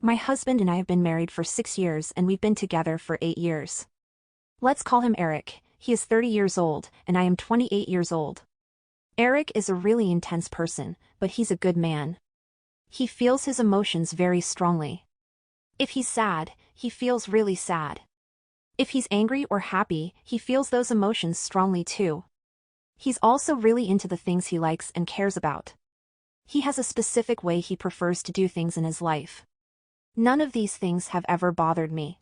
My husband and I have been married for 6 years and we've been together for 8 years. Let's call him Eric. He is 30 years old, and I am 28 years old. Eric is a really intense person, but he's a good man. He feels his emotions very strongly. If he's sad, he feels really sad. If he's angry or happy, he feels those emotions strongly too. He's also really into the things he likes and cares about. He has a specific way he prefers to do things in his life. None of these things have ever bothered me.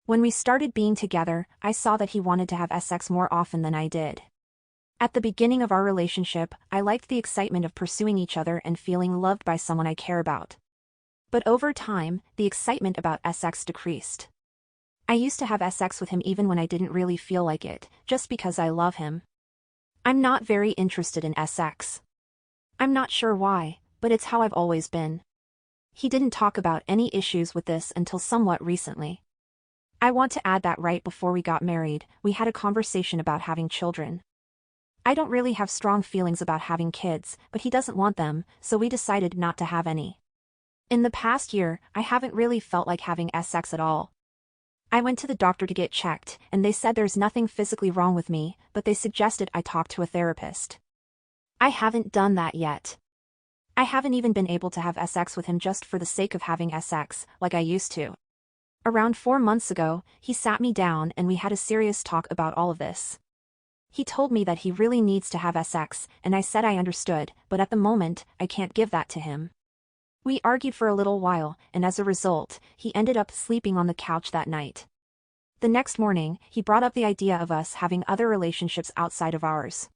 When we started being together, I saw that he wanted to have sex more often than I did. At the beginning of our relationship, I liked the excitement of pursuing each other and feeling loved by someone I care about. But over time, the excitement about sex decreased. I used to have sex with him even when I didn't really feel like it, just because I love him. I'm not very interested in sex. I'm not sure why, but it's how I've always been. He didn't talk about any issues with this until somewhat recently. I want to add that right before we got married, we had a conversation about having children. I don't really have strong feelings about having kids, but he doesn't want them, so we decided not to have any. In the past year, I haven't really felt like having sex at all. I went to the doctor to get checked, and they said there's nothing physically wrong with me, but they suggested I talk to a therapist. I haven't done that yet. I haven't even been able to have sex with him just for the sake of having sex, like I used to. Around 4 months ago, he sat me down and we had a serious talk about all of this. He told me that he really needs to have sex, and I said I understood, but at the moment, I can't give that to him. We argued for a little while, and as a result, he ended up sleeping on the couch that night. The next morning, he brought up the idea of us having other relationships outside of ours.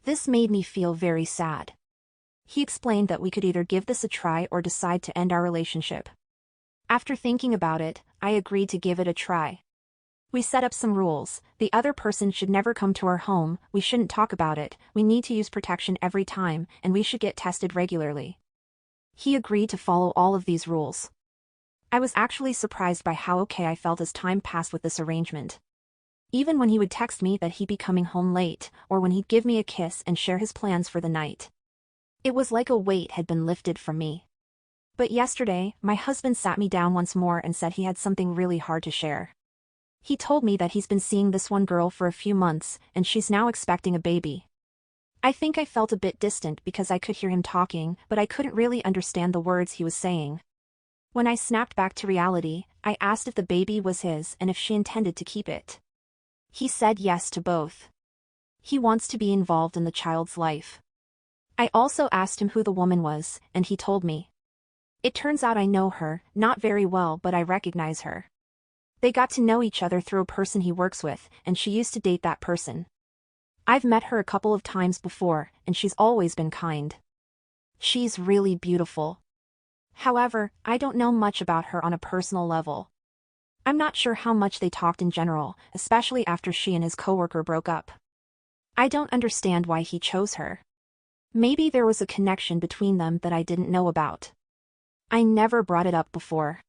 This made me feel very sad. He explained that we could either give this a try or decide to end our relationship. After thinking about it, I agreed to give it a try. We set up some rules: the other person should never come to our home, we shouldn't talk about it, we need to use protection every time, and we should get tested regularly. He agreed to follow all of these rules. I was actually surprised by how okay I felt as time passed with this arrangement. Even when he would text me that he'd be coming home late, or when he'd give me a kiss and share his plans for the night. It was like a weight had been lifted from me. But yesterday, my husband sat me down once more and said he had something really hard to share. He told me that he's been seeing this one girl for a few months, and she's now expecting a baby. I think I felt a bit distant because I could hear him talking, but I couldn't really understand the words he was saying. When I snapped back to reality, I asked if the baby was his and if she intended to keep it. He said yes to both. He wants to be involved in the child's life. I also asked him who the woman was, and he told me. It turns out I know her, not very well, but I recognize her. They got to know each other through a person he works with, and she used to date that person. I've met her a couple of times before, and she's always been kind. She's really beautiful. However, I don't know much about her on a personal level. I'm not sure how much they talked in general, especially after she and his coworker broke up. I don't understand why he chose her. Maybe there was a connection between them that I didn't know about. I never brought it up before.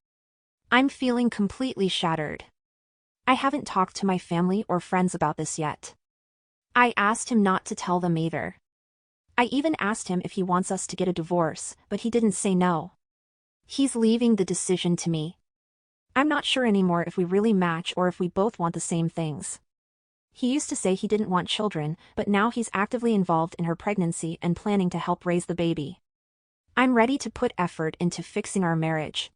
I'm feeling completely shattered. I haven't talked to my family or friends about this yet. I asked him not to tell them either. I even asked him if he wants us to get a divorce, but he didn't say no. He's leaving the decision to me. I'm not sure anymore if we really match or if we both want the same things. He used to say he didn't want children, but now he's actively involved in her pregnancy and planning to help raise the baby. I'm ready to put effort into fixing our marriage.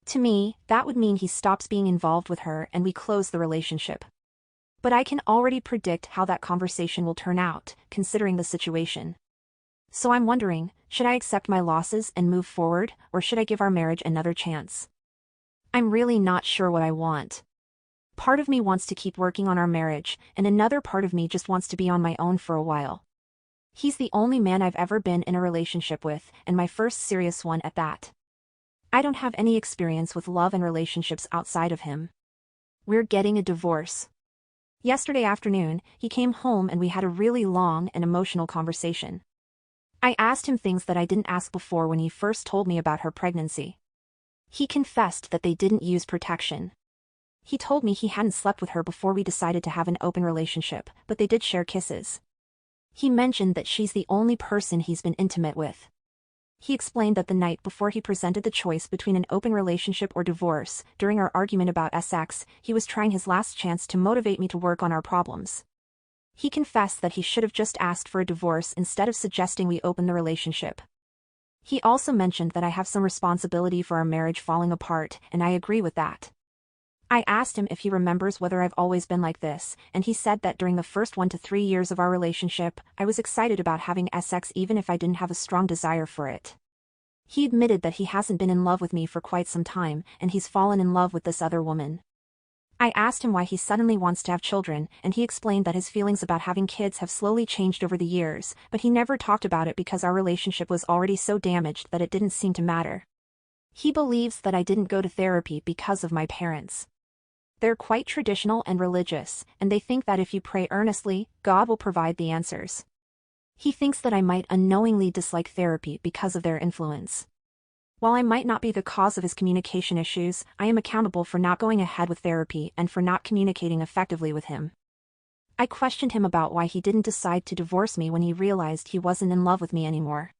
To me, that would mean he stops being involved with her and we close the relationship. But I can already predict how that conversation will turn out, considering the situation. So I'm wondering, should I accept my losses and move forward, or should I give our marriage another chance? I'm really not sure what I want. Part of me wants to keep working on our marriage, and another part of me just wants to be on my own for a while. He's the only man I've ever been in a relationship with, and my first serious one at that. I don't have any experience with love and relationships outside of him. We're getting a divorce. Yesterday afternoon, he came home and we had a really long and emotional conversation. I asked him things that I didn't ask before when he first told me about her pregnancy. He confessed that they didn't use protection. He told me he hadn't slept with her before we decided to have an open relationship, but they did share kisses. He mentioned that she's the only person he's been intimate with. He explained that the night before he presented the choice between an open relationship or divorce, during our argument about sex, he was trying his last chance to motivate me to work on our problems. He confessed that he should have just asked for a divorce instead of suggesting we open the relationship. He also mentioned that I have some responsibility for our marriage falling apart, and I agree with that. I asked him if he remembers whether I've always been like this, and he said that during the first 1 to 3 years of our relationship, I was excited about having sex even if I didn't have a strong desire for it. He admitted that he hasn't been in love with me for quite some time, and he's fallen in love with this other woman. I asked him why he suddenly wants to have children, and he explained that his feelings about having kids have slowly changed over the years, but he never talked about it because our relationship was already so damaged that it didn't seem to matter. He believes that I didn't go to therapy because of my parents. They're quite traditional and religious, and they think that if you pray earnestly, God will provide the answers. He thinks that I might unknowingly dislike therapy because of their influence. While I might not be the cause of his communication issues, I am accountable for not going ahead with therapy and for not communicating effectively with him. I questioned him about why he didn't decide to divorce me when he realized he wasn't in love with me anymore.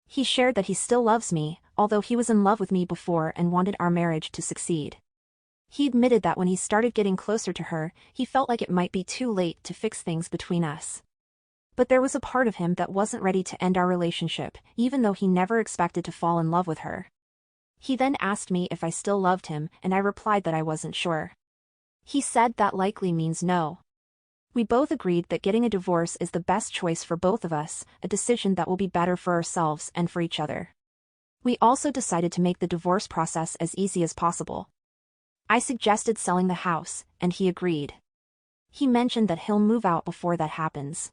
He shared that he still loves me, although he was in love with me before and wanted our marriage to succeed. He admitted that when he started getting closer to her, he felt like it might be too late to fix things between us. But there was a part of him that wasn't ready to end our relationship, even though he never expected to fall in love with her. He then asked me if I still loved him, and I replied that I wasn't sure. He said that likely means no. We both agreed that getting a divorce is the best choice for both of us, a decision that will be better for ourselves and for each other. We also decided to make the divorce process as easy as possible. I suggested selling the house, and he agreed. He mentioned that he'll move out before that happens.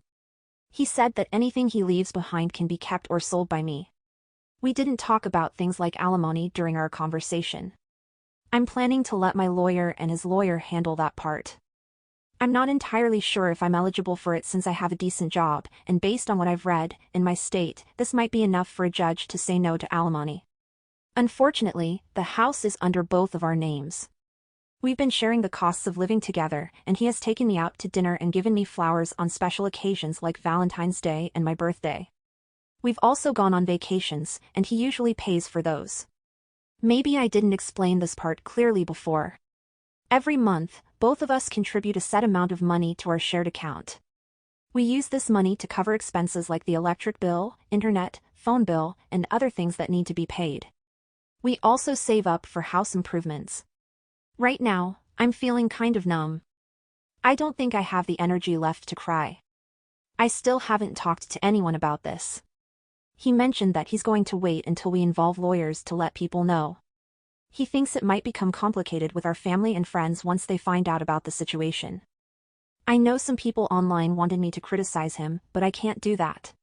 He said that anything he leaves behind can be kept or sold by me. We didn't talk about things like alimony during our conversation. I'm planning to let my lawyer and his lawyer handle that part. I'm not entirely sure if I'm eligible for it since I have a decent job, and based on what I've read, in my state, this might be enough for a judge to say no to alimony. Unfortunately, the house is under both of our names. We've been sharing the costs of living together, and he has taken me out to dinner and given me flowers on special occasions like Valentine's Day and my birthday. We've also gone on vacations, and he usually pays for those. Maybe I didn't explain this part clearly before. Every month, both of us contribute a set amount of money to our shared account. We use this money to cover expenses like the electric bill, internet, phone bill, and other things that need to be paid. We also save up for house improvements. Right now, I'm feeling kind of numb. I don't think I have the energy left to cry. I still haven't talked to anyone about this. He mentioned that he's going to wait until we involve lawyers to let people know. He thinks it might become complicated with our family and friends once they find out about the situation. I know some people online wanted me to criticize him, but I can't do that.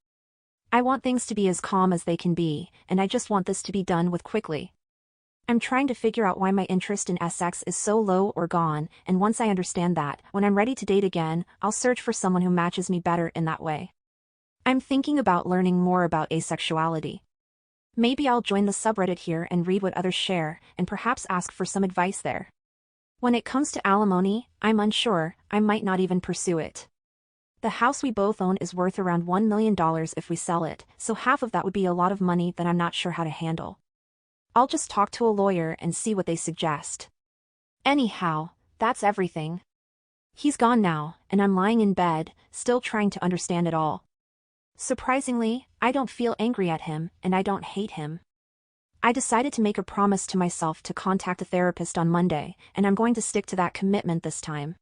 I want things to be as calm as they can be, and I just want this to be done with quickly. I'm trying to figure out why my interest in sex is so low or gone, and once I understand that, when I'm ready to date again, I'll search for someone who matches me better in that way. I'm thinking about learning more about asexuality. Maybe I'll join the subreddit here and read what others share, and perhaps ask for some advice there. When it comes to alimony, I'm unsure, I might not even pursue it. The house we both own is worth around $1 million if we sell it, so half of that would be a lot of money that I'm not sure how to handle. I'll just talk to a lawyer and see what they suggest. Anyhow, that's everything. He's gone now, and I'm lying in bed, still trying to understand it all. Surprisingly, I don't feel angry at him, and I don't hate him. I decided to make a promise to myself to contact a therapist on Monday, and I'm going to stick to that commitment this time.